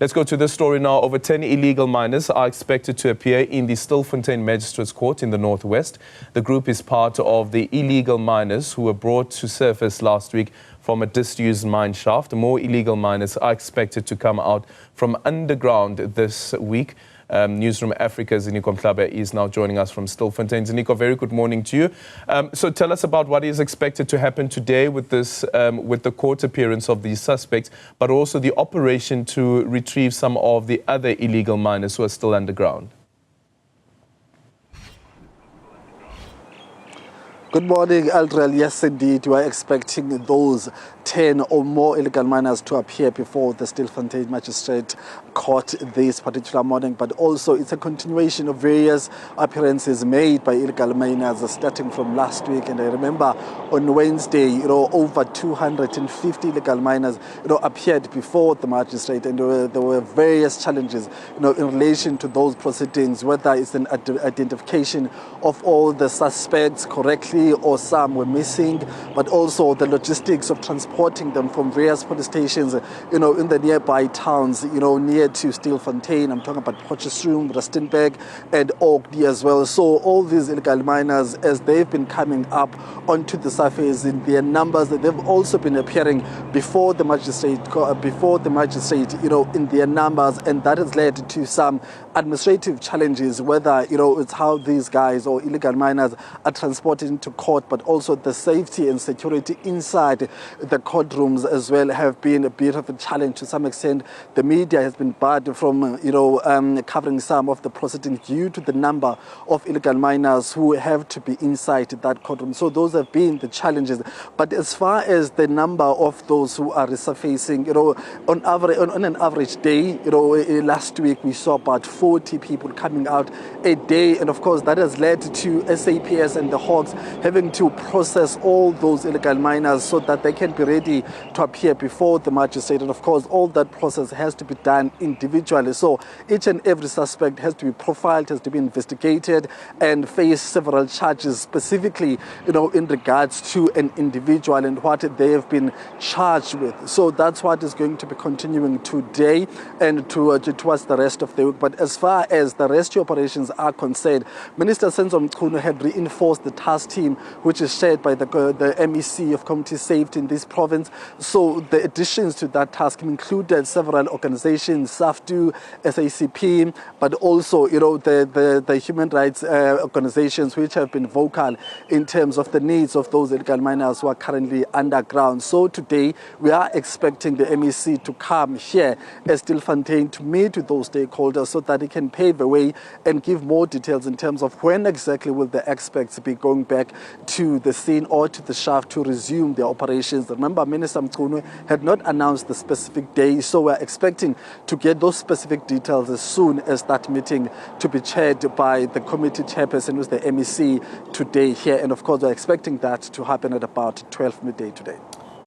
Let's go to this story now. Over 10 illegal miners are expected to appear in the Stilfontein Magistrate's Court in the northwest. The group is part of the illegal miners who were brought to surface last week from a disused mine shaft. More illegal miners are expected to come out from underground this week. Newzroom Afrika's Ziniko Mhlaba is now joining us from Stilfontein. Ziniko, very good morning to you. So tell us about what is expected to happen today with this, with the court appearance of these suspects, but also the operation to retrieve some of the other illegal miners who are still underground. Good morning, Aldrel. Yes, indeed, we are expecting those 10 or more illegal miners to appear before the Stilfontein Magistrate Court this particular morning, but also it's a continuation of various appearances made by illegal miners starting from last week. And I remember on Wednesday, over 250 illegal miners, appeared before the magistrate, and there were various challenges, in relation to those proceedings, whether it's an identification of all the suspects correctly or some were missing, but also the logistics of transporting them from various police stations, in the nearby towns, near to Stilfontein. I'm talking about Potchefstroom, Rustenburg, and Orkney as well. So all these illegal miners, as they've been coming up onto the surface in their numbers, they've also been appearing before the magistrate, in their numbers, and that has led to some administrative challenges, whether it's how these guys or illegal miners are transported into court, but also the safety and security inside the courtrooms as well have been a bit of a challenge to some extent. The media has been barred from covering some of the proceedings due to the number of illegal miners who have to be inside that courtroom. So those have been the challenges. But as far as the number of those who are resurfacing, on an average day, last week we saw about 40 people coming out a day, and of course that has led to SAPS and the Hawks having to process all those illegal miners so that they can be ready to appear before the magistrate. And of course all that process has to be done individually. So each and every suspect has to be profiled, has to be investigated, and face several charges specifically, in regards to an individual and what they have been charged with. So that's what is going to be continuing today and towards the rest of the week. But as far as the rescue operations are concerned, Minister Senzo Mchunu had reinforced the task team, which is shared by the MEC of Community Safety in this province. So the additions to that task included several organizations, SAFTU, SACP, but also the human rights organizations which have been vocal in terms of the needs of those illegal miners who are currently underground. So today we are expecting the MEC to come here at Stilfontein to meet with those stakeholders so that it can pave the way and give more details in terms of when exactly will the experts be going back to the scene or to the shaft to resume their operations. Remember, Minister Mchunu had not announced the specific day, so we're expecting to get those specific details as soon as that meeting to be chaired by the committee chairperson, who's the MEC, today here. And of course, we're expecting that to happen at about 12 midday today.